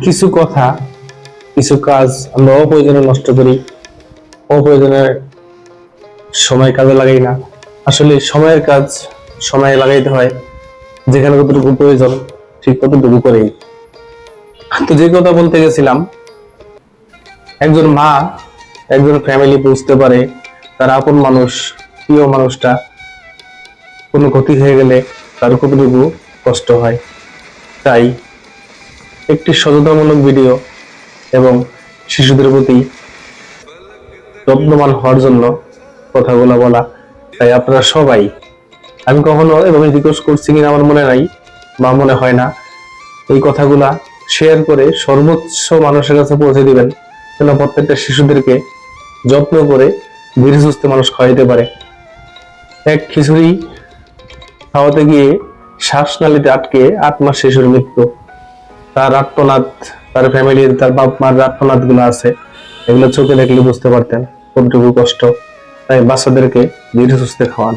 কিছু কথা, কিছু কাজ আমরা অপ্রয়োজনে নষ্ট করি, অপ্রয়োজনে সময় কাজে লাগাই না। আসলে সময়ের কাজ সময়ে লাগাইতে হয়, যেখানে কতটুকু প্রয়োজন ঠিক ততটুকু করেই। তো যে কথা বলতে গেছিলাম, একজন মা একজন ফ্যামিলি বুঝতে পারে তার আপন মানুষ, প্রিয় মানুষটা কোনো ক্ষতি হয়ে গেলে তার কতটুকু কষ্ট হয়। তাই একটি সচেতনমূলক ভিডিও এবং শিশুদের প্রতি যত্নবান হওয়ার জন্য কথাগুলো বলা। তাই আপনারা সবাই, আমি কখনো এভাবে রিকোয়েস্ট করছি কিনা আমার মনে নাই বা মনে হয় না, এই কথাগুলা শেয়ার করে সর্বোচ্চ মানুষের কাছে পৌঁছে দিবেন, যেন প্রত্যেকটা শিশুদেরকে যত্ন করে ধীরে সুস্থে মানুষ খাওয়াইতে পারে। এক খিচুড়ি খাওয়াতে গিয়ে শ্বাসনালীতে আটকে 8 মাস শিশুর মৃত্যু। তার আত্মনাদ, তার ফ্যামিলির, তার বাপ মার আত্মনাদ গুলো আছে, এগুলো চোখে দেখলে বুঝতে পারতেন কতটুকু কষ্ট। তাই বাচ্চাদেরকে ধীরে সুস্থে খাওয়ান।